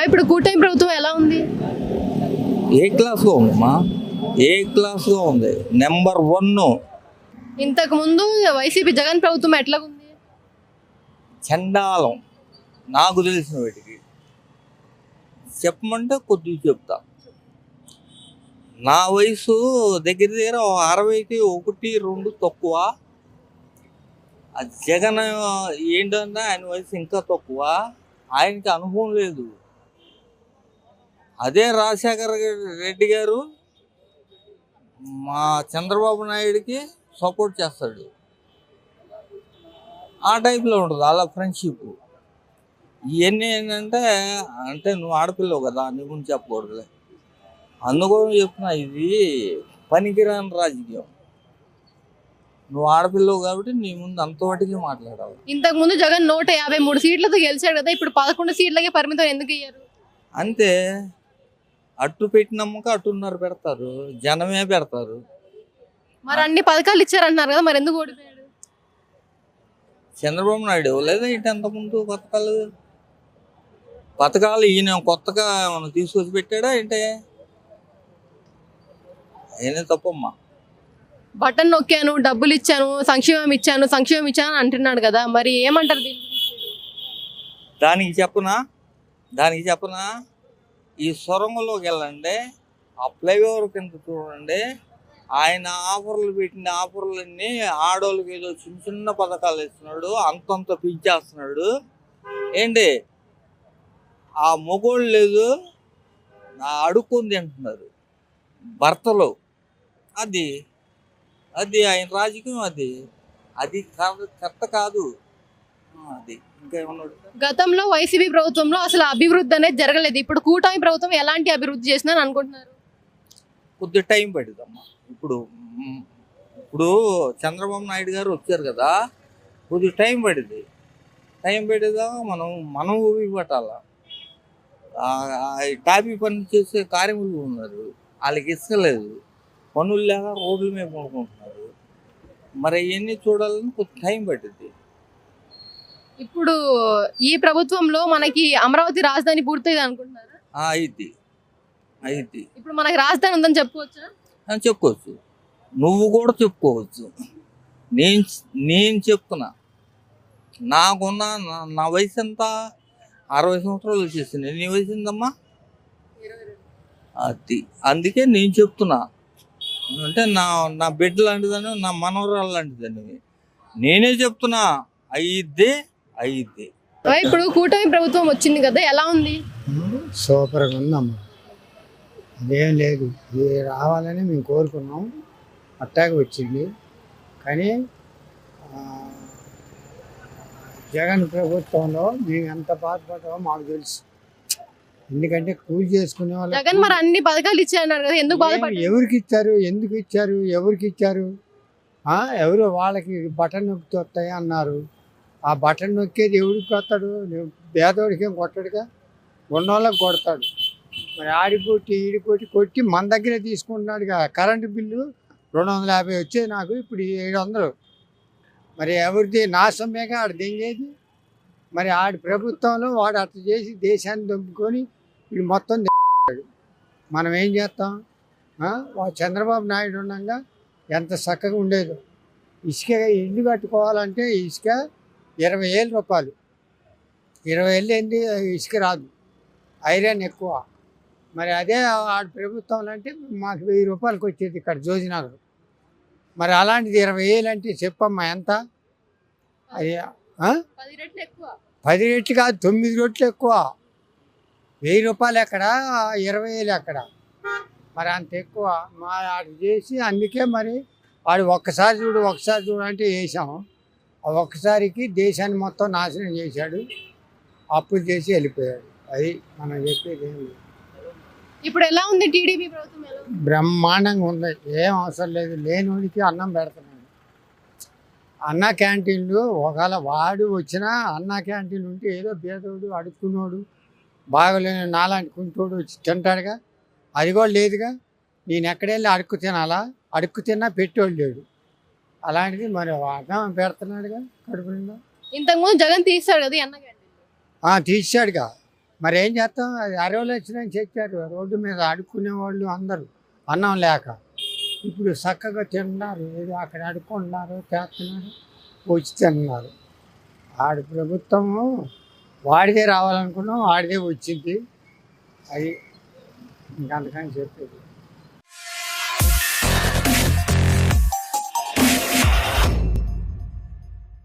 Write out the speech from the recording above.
ఇప్పుడు కూటమి ప్రభుత్వం ఎలా ఉంది? ఏ క్లాస్గా ఉందమ్మా? ఏ క్లాస్గా ఉంది? నెంబర్ 1. ఇంతకు ముందు వైసీపీ జగన్ ప్రభుత్వం ఎట్లా ఉంది? చండాలం. నాకు తెలిసిన వాటికి చెప్పమంటే కొద్దిగా చెప్తా. నా వయసు దగ్గర దగ్గర 60కి 1, 2 తక్కువ. ఆ జగన్ ఏంటంటే ఆయన వయసు ఇంకా తక్కువ. ఆయనకి అనుభవం లేదు. అదే రాజశేఖర రెడ్డి గారు మా చంద్రబాబు నాయుడికి సపోర్ట్ చేస్తాడు. ఆ టైప్లో ఉంటుంది అలా ఫ్రెండ్షిప్. ఇవన్నీ ఏంటంటే అంటే నువ్వు ఆడపిల్లవు కదా, నీ గురించి చెప్పకూడదులే. అందుకోసం చెప్తున్నా, ఇది పనికిరాని రాజకీయం. నువ్వు ఆడపిల్లవు కాబట్టి నీ ముందు అంతవాటికి మాట్లాడాలి. ఇంతకు ముందు జగన్ 153 సీట్లతో గెలిచాడు కదా, ఇప్పుడు 11 సీట్లకే పరిమితం ఎందుకు అయ్యారు? అంతే, అట్టు పెట్టినమ్మక అట్టున్నర పెడతారు, జనమే పెడతారు. మరి అన్ని పథకాలు ఇచ్చారంటున్నారు కదా, మరి ఎందుకు ఓడిపోయాడు? చంద్రబాబు నాయుడు లేదా ఏంటి అంతకుముందు పథకాలు ఈయన కొత్తగా మనం తీసుకొచ్చి పెట్టాడా ఏంటి? అయినా తప్పమ్మా. బటన్ నొక్కాను, డబ్బులు ఇచ్చాను, సంక్షేమం ఇచ్చాను అంటున్నాడు కదా, మరి ఏమంటారు దీని గురించి? దానికి చెప్పనా ఈ సొరంగంలోకి వెళ్ళండి, ఆ ఫ్లైఓవర్ కింద చూడండి. ఆయన పెట్టిన ఆఫర్లన్నీ ఆడోళ్ళకి ఏదో చిన్న చిన్న పథకాలు ఇస్తున్నాడు, అంతంత పెంచేస్తున్నాడు. ఏంటి ఆ మొగోళ్ళు లేదు, అడుక్కొని తింటున్నారు భర్తలు. అది ఆయన రాజకీయం. అది కరెక్ట్ కాదు. అది ఇంకేమన్నాడు? గతంలో వైసీపీ ప్రభుత్వంలో అసలు అభివృద్ధి అనేది జరగలేదు. ఇప్పుడు కూటమి ప్రభుత్వం ఎలాంటి అభివృద్ధి చేసిందని అనుకుంటున్నారు? కొద్దిగా టైం పడుతుందమ్మా. ఇప్పుడు చంద్రబాబు నాయుడు గారు వచ్చారు కదా, కొద్దిగా టైం పడేదా మనం ఊపి పట్టాల. టాపీ పని చేసే కార్మికులు ఉన్నారు, వాళ్ళకి ఇస్తలేదు. పనులు లేక రోడ్ల మీద పడుకుంటున్నారు. మరి అవన్నీ చూడాలని కొద్ది టైం పడుతుంది. ఇప్పుడు ఈ ప్రభుత్వంలో మనకి అమరావతి రాజధాని పూర్తయింది అనుకుంటున్నారా? అయింది. ఇప్పుడు మనకి రాజధాని ఉందని చెప్పుకోవచ్చా? చెప్పుకోవచ్చు, నువ్వు కూడా చెప్పుకోవచ్చు. నేను చెప్తున్నా, నా వయసు ఎంత? 60 సంవత్సరాలు వచ్చేసింది. నీ వయసు ఎంతమ్మా? అందుకే నేను చెప్తున్నా, అంటే నా బిడ్డ లాంటిదని, నా మనవరాలు లాంటిదని నేనే చెప్తున్నా. అయ్యిద్ది. ఇప్పుడు కూటమి ప్రభుత్వం వచ్చింది కదా, ఎలా ఉంది? సూపర్గా ఉందమ్మా. అదేం లేదు, ఇది రావాలని మేము కోరుకున్నాం, అట్టాగే వచ్చింది. కానీ జగన్ ప్రభుత్వంలో మేము ఎంత బాధపడ్డామో మాకు తెలుసు. ఎందుకంటే కూలి చేసుకునే వాళ్ళు జగన్ మరి అన్ని పథకాలు ఇచ్చారన్నారు కదా, ఎందుకు బాధపడ్డారు? ఎవరికి ఇచ్చారు, ఎందుకు ఇచ్చారు, ఎవరికి ఇచ్చారు? ఎవరు వాళ్ళకి బటన్ నొక్కి వస్తాయి అన్నారు. ఆ బటన్ నొక్కేది ఎవరికి కొడతాడు? పేదోడికి ఏం కొట్టాడుగా, ఉన్నోళ్ళకి కొడతాడు. మరి ఈడికొట్టి కొట్టి మన దగ్గరే తీసుకుంటున్నాడుగా. కరెంటు బిల్లు 250 వచ్చేది నాకు, ఇప్పుడు 700. మరి ఎవరిది నాశనమేగా ఆడు దెంగేది. మరి ఆడి ప్రభుత్వంలో వాడు అట్లా చేసి దేశాన్ని దొబ్బుకొని ఇది మొత్తం మనం ఏం చేస్తాం? చంద్రబాబు నాయుడు ఉండగా ఎంత చక్కగా ఉండేదో. ఇసుక ఇల్లు కట్టుకోవాలంటే ఇసుక 20,000 రూపాయలు. 20,000 ఏంటి, ఇసుక రాదు, ఐరన్ ఎక్కువ. మరి అదే ఆడి ప్రభుత్వంలో అంటే మాకు 1000 రూపాయలకి వచ్చేది ఇక్కడ జోజినగర్. మరి అలాంటిది 20,000 అంటే చెప్పమ్మా ఎంత? అది 10 రెట్లు కాదు, 9 రెట్లు ఎక్కువ. 1000 రూపాయలు ఎక్కడ, 20,000 ఎక్కడ? మరి అంత ఎక్కువ మా ఆడు చేసి. అందుకే మరి వాడు ఒక్కసారి చూడు అంటే వేసాము. ఆ ఒక్కసారికి దేశాన్ని మొత్తం నాశనం చేశాడు, అప్పులు చేసి వెళ్ళిపోయాడు. అది మనం చెప్పేది. ఇప్పుడు ఎలా ఉంది టీడీపీ ప్రభుత్వం? బ్రహ్మాండంగా ఉంది, ఏం అవసరం లేదు. లేనివాడికి అన్నం పెడుతున్నాడు. అన్న క్యాంటీన్లు ఒకవేళ వాడు వచ్చినా అన్న క్యాంటీన్లు ఉంటే ఏదో పేదోడు అడుక్కున్నాడు బాగోలేని నాలాంటి కుంటోడు వచ్చి తింటాడుగా. అది కూడా లేదుగా. నేను ఎక్కడెళ్ళి అడుక్కు తినాలా? అడుక్కు తిన్నా పెట్టేవాడు లేడు. అలాంటిది మరి అన్నం పెడుతున్నాడుగా కడుపు నిండా. ఇంతకుముందు జగన్ తీసాడు కదా అన్న క్యాంటీన్? తీసాడుగా. మరి ఏం చేస్తాం, అది అరవలు వచ్చినాయని చెప్పారు. రోడ్డు మీద అడుక్కునే వాళ్ళు అందరూ అన్నం లేక ఇప్పుడు చక్కగా తింటున్నారు. ఏదో అక్కడ అడుక్కుంటున్నారు, చేస్తున్నారు, వచ్చి తిన్నారు. ఆడి ప్రభుత్వము వాడిదే రావాలనుకున్నాం, వాడిదే వచ్చింది. అది ఇంకంతకని చెప్పేది.